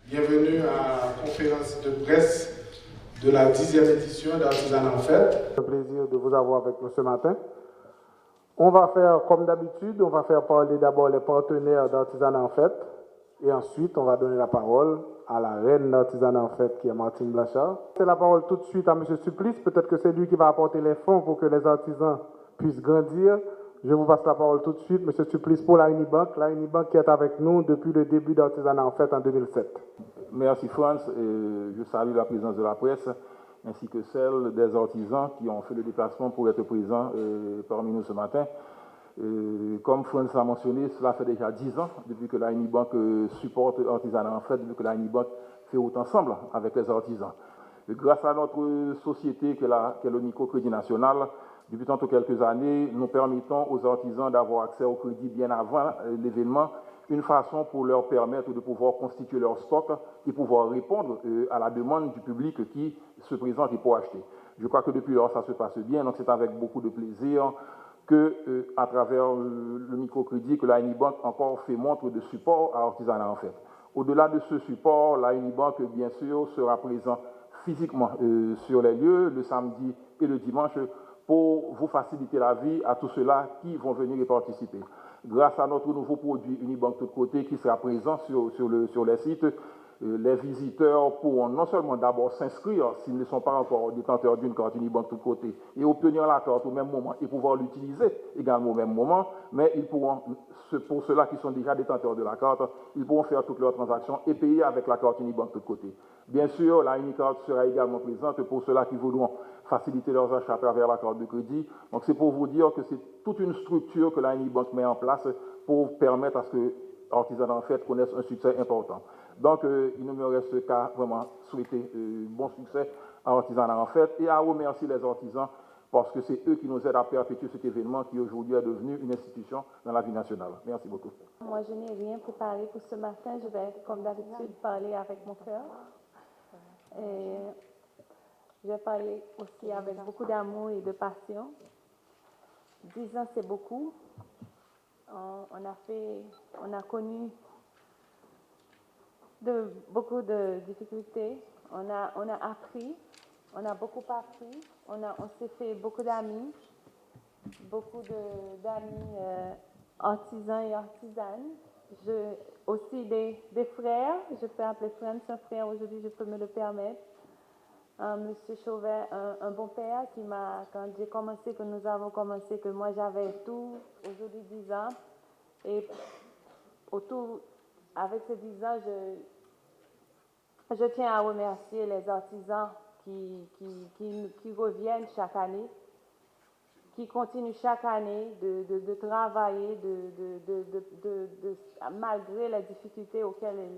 Bienvenue à la conférence de presse de la 10e édition d'Artisanat en Fête. C'est un plaisir de vous avoir avec nous ce matin. On va faire comme d'habitude, on va faire parler d'abord les partenaires d'Artisanat en Fête et ensuite on va donner la parole à la reine d'Artisanat en Fête qui est Martine Blanchard. C'est la parole tout de suite à M. Supplice, peut-être que c'est lui qui va apporter les fonds pour que les artisans puissent grandir. Je vous passe la parole tout de suite, M. Supplice, pour la Unibank qui est avec nous depuis le début d'Artisanat en Fête en 2007. Merci France, je salue la présence de la presse ainsi que celle des artisans qui ont fait le déplacement pour être présents parmi nous ce matin. Comme France a mentionné, cela fait déjà 10 ans depuis que la Unibank supporte Artisanat en Fête, depuis que la Unibank fait autant ensemble avec les artisans. Grâce à notre société qui est le microcrédit national, depuis tantôt quelques années, nous permettons aux artisans d'avoir accès au crédit bien avant l'événement, une façon pour leur permettre de pouvoir constituer leur stock et pouvoir répondre à la demande du public qui se présente et pour acheter. Je crois que depuis lors, ça se passe bien, donc c'est avec beaucoup de plaisir que, à travers le microcrédit, que la Unibank encore fait montre de support à Artisanat en Fête. Au-delà de ce support, la Unibank, bien sûr, sera présent physiquement sur les lieux le samedi et le dimanche pour vous faciliter la vie à tous ceux-là qui vont venir y participer. Grâce à notre nouveau produit Unibank Tout Côté qui sera présent sur les sites, les visiteurs pourront non seulement d'abord s'inscrire s'ils ne sont pas encore détenteurs d'une carte Unibank Tout Côté et obtenir la carte au même moment et pouvoir l'utiliser également au même moment, mais ils pourront, pour ceux-là qui sont déjà détenteurs de la carte, ils pourront faire toutes leurs transactions et payer avec la carte Unibank Tout Côté. Bien sûr, la Unicard sera également présente pour ceux-là qui voudront faciliter leurs achats à travers la carte de crédit. Donc c'est pour vous dire que c'est toute une structure que la Unibank met en place pour permettre à ce que Artisanat en Fête connaisse un succès important. Donc il ne me reste qu'à vraiment souhaiter bon succès à Artisanat en Fête et à remercier les artisans parce que c'est eux qui nous aident à perpétuer cet événement qui aujourd'hui est devenu une institution dans la vie nationale. Merci beaucoup. Moi, je n'ai rien préparé pour ce matin. Je vais, comme d'habitude, parler avec mon cœur. Et je vais parler aussi avec beaucoup d'amour et de passion. 10 ans, c'est beaucoup. On a connu beaucoup de difficultés. On a appris, on a beaucoup appris. On s'est fait beaucoup d'amis, d'amis artisans et artisanes. Aussi des frères, je peux appeler frère, un frère aujourd'hui, je peux me le permettre. Monsieur Chauvet, un bon père qui quand j'ai commencé, que nous avons commencé, que moi j'avais tout, aujourd'hui 10 ans, et autour, avec ces 10 ans, je tiens à remercier les artisans qui reviennent chaque année, qui continuent chaque année de travailler, malgré les difficultés auxquelles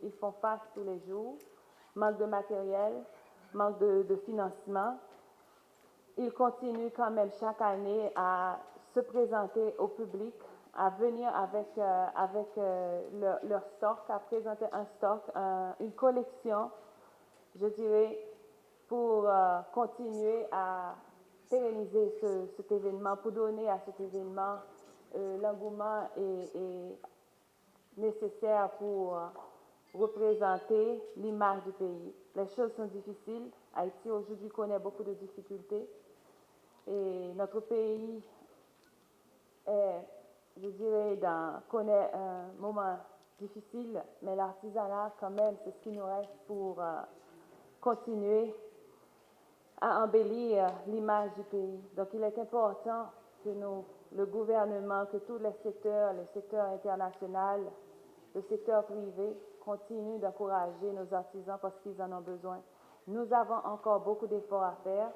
ils font face tous les jours, manque de matériel, manque de financement. Ils continuent quand même chaque année à se présenter au public, à venir avec leur stock, à présenter un stock, une collection, je dirais, pour continuer à pérenniser cet événement, pour donner à cet événement l'engouement est nécessaire pour représenter l'image du pays. Les choses sont difficiles. Haïti aujourd'hui connaît beaucoup de difficultés et notre pays je dirais, connaît un moment difficile, mais l'artisanat quand même, c'est ce qui nous reste pour continuer à embellir l'image du pays. Donc il est important que le gouvernement, que tous les secteurs, le secteur international, le secteur privé, continuent d'encourager nos artisans parce qu'ils en ont besoin. Nous avons encore beaucoup d'efforts à faire.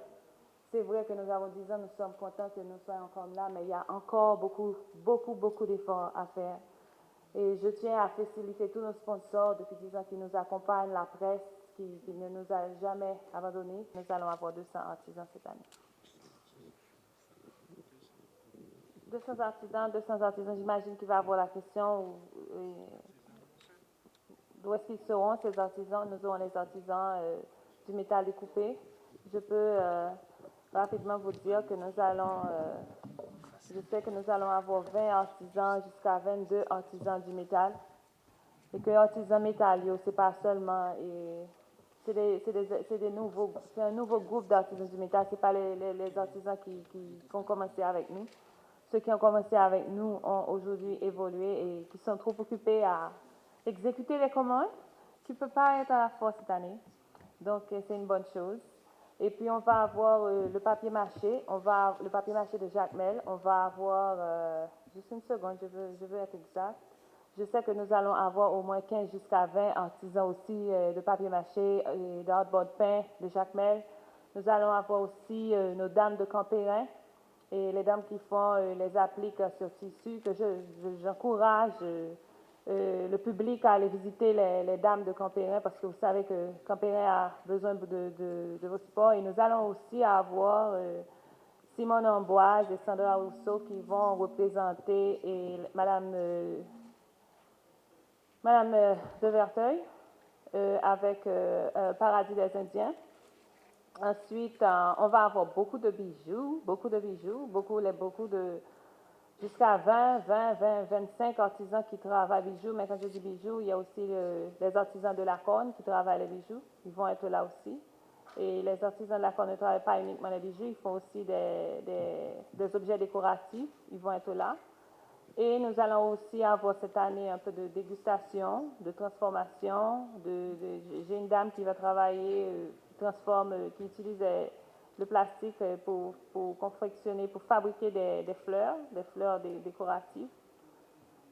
C'est vrai que nous avons 10 ans, nous sommes contents que nous soyons encore là, mais il y a encore beaucoup d'efforts à faire. Et je tiens à féliciter tous nos sponsors depuis 10 ans qui nous accompagnent, la presse qui ne nous a jamais abandonnés. Nous allons avoir 200 artisans cette année. 200 artisans, j'imagine qu'il va y avoir la question d'où est-ce qu'ils seront ces artisans. Nous aurons les artisans du métal découpé. Je peux rapidement vous dire que je sais que nous allons avoir 20 artisans jusqu'à 22 artisans du métal. Et que Artisan Métallio, c'est pas seulement... c'est un nouveau groupe d'artisans du métal, c'est pas les artisans qui ont commencé avec nous. Ceux qui ont commencé avec nous ont aujourd'hui évolué et qui sont trop occupés à exécuter les commandes, qui ne peuvent pas être à la force cette année. Donc, c'est une bonne chose. Et puis, on va avoir le papier mâché. Le papier mâché de Jacmel. On va avoir, juste une seconde, je veux être exact. Je sais que nous allons avoir au moins 15 jusqu'à 20 artisans aussi de papier mâché et d'artboard peint de Jacmel. Nous allons avoir aussi nos dames de Campérin et les dames qui font les appliques sur tissu, que j'encourage le public à aller visiter les dames de Campérin parce que vous savez que Campérin a besoin de vos supports. Et nous allons aussi avoir Simone Amboise et Sandra Rousseau qui vont représenter et Madame de Verteuil avec Paradis des Indiens. Ensuite, on va avoir beaucoup de bijoux, jusqu'à 25 artisans qui travaillent bijoux. Mais quand je dis bijoux, il y a aussi les artisans de la corne qui travaillent les bijoux. Ils vont être là aussi. Et les artisans de la corne ne travaillent pas uniquement les bijoux, ils font aussi des objets décoratifs. Ils vont être là. Et nous allons aussi avoir cette année un peu de dégustation, de transformation. J'ai une dame qui va travailler, qui utilise le plastique pour confectionner, pour fabriquer des fleurs décoratives.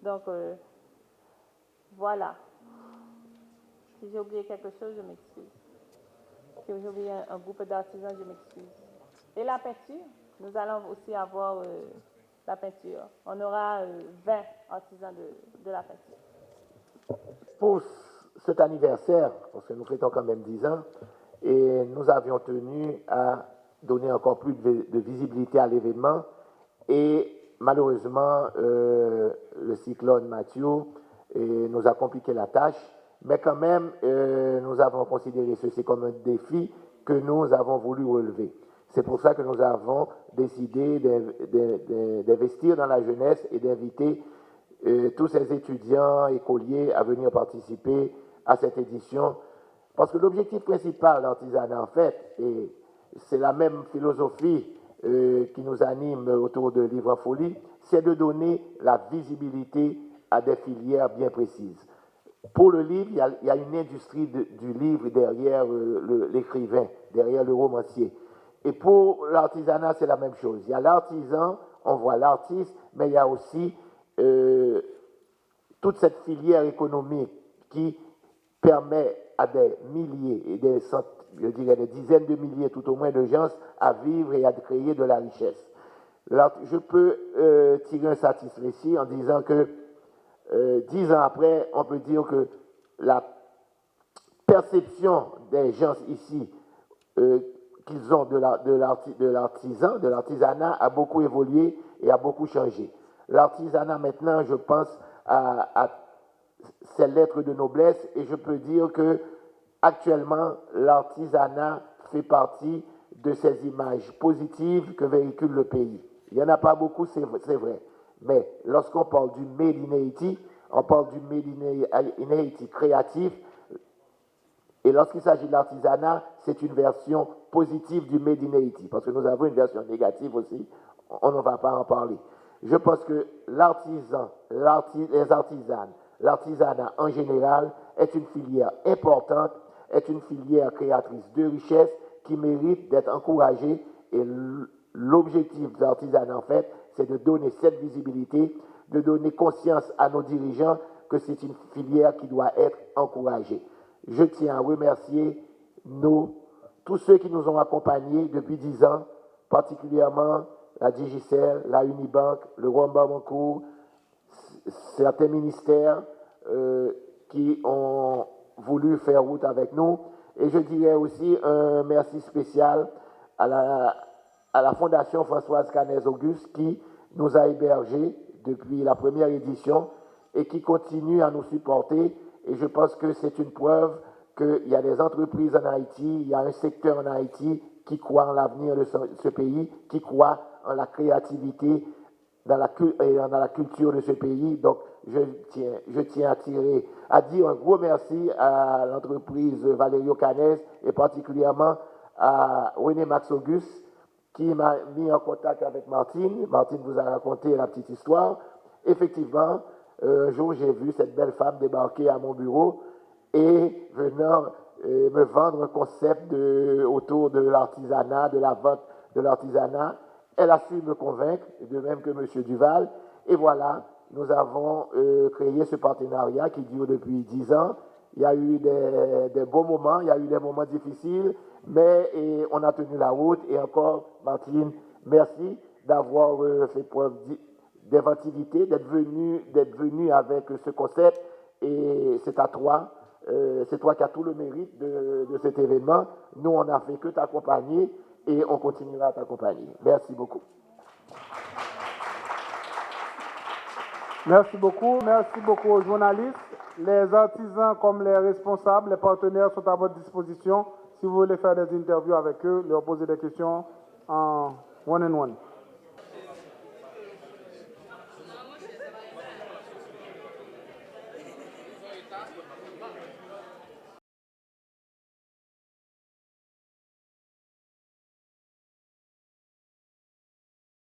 Donc, voilà. Si j'ai oublié quelque chose, je m'excuse. Si j'ai oublié un groupe d'artisans, je m'excuse. Et la peinture, nous allons aussi avoir la peinture. On aura 20 artisans de la peinture. Pour cet anniversaire, parce que nous fêtons quand même 10 ans, et nous avions tenu à donner encore plus de visibilité à l'événement. Et malheureusement, le cyclone Matthew nous a compliqué la tâche. Mais quand même, nous avons considéré ceci comme un défi que nous avons voulu relever. C'est pour ça que nous avons décidé d'investir dans la jeunesse et d'inviter tous ces étudiants, écoliers à venir participer à cette édition. Parce que l'objectif principal de l'artisanat, en fait, et c'est la même philosophie qui nous anime autour de Livre en Folie, c'est de donner la visibilité à des filières bien précises. Pour le livre, il y a une industrie du livre derrière l'écrivain, derrière le romancier. Et pour l'artisanat, c'est la même chose. Il y a l'artisan, on voit l'artiste, mais il y a aussi toute cette filière économique qui permet à des milliers et des dizaines de milliers tout au moins de gens à vivre et à créer de la richesse. Là, je peux tirer un satisfait en disant que 10 ans après, on peut dire que la perception des gens ici qu'ils ont de l'artisanat a beaucoup évolué et a beaucoup changé. L'artisanat maintenant, je pense, a ses lettres de noblesse et je peux dire que actuellement, l'artisanat fait partie de ces images positives que véhicule le pays. Il n'y en a pas beaucoup, c'est vrai. Mais lorsqu'on parle du Made in Haiti, on parle du Made in Haiti créatif. Et lorsqu'il s'agit de l'artisanat, c'est une version positive du Made in Haiti, parce que nous avons une version négative aussi, on ne va pas en parler. Je pense que les artisanes, l'artisanat en général est une filière importante, est une filière créatrice de richesse qui mérite d'être encouragée. Et l'objectif de l'artisanat, en fait, c'est de donner cette visibilité, de donner conscience à nos dirigeants que c'est une filière qui doit être encouragée. Je tiens à remercier tous ceux qui nous ont accompagnés depuis 10 ans, particulièrement la Digicel, la Unibank, le Rwanda Mancourt, certains ministères qui ont voulu faire route avec nous. Et je dirais aussi un merci spécial à la Fondation Françoise Canès-Auguste qui nous a hébergés depuis la première édition et qui continue à nous supporter. Et je pense que c'est une preuve qu'il y a des entreprises en Haïti, il y a un secteur en Haïti qui croit en l'avenir de ce pays, qui croit en la créativité, dans la culture de ce pays. Donc, je tiens à dire un gros merci à l'entreprise Valerio Canes et particulièrement à René Max Auguste qui m'a mis en contact avec Martine. Martine vous a raconté la petite histoire. Effectivement, un jour, j'ai vu cette belle femme débarquer à mon bureau et venant me vendre un concept autour de l'artisanat, de la vente de l'artisanat. Elle a su me convaincre, de même que M. Duval. Et voilà, nous avons créé ce partenariat qui dure depuis 10 ans. Il y a eu des beaux moments, il y a eu des moments difficiles, mais on a tenu la route. Et encore, Martine, merci d'avoir fait preuve d'inventivité, d'être venu avec ce concept. Et c'est à toi, c'est toi qui as tout le mérite de cet événement. Nous, on n'a fait que t'accompagner et on continuera à t'accompagner. Merci beaucoup. Merci beaucoup aux journalistes. Les artisans comme les responsables, les partenaires sont à votre disposition. Si vous voulez faire des interviews avec eux, leur poser des questions en one-on-one.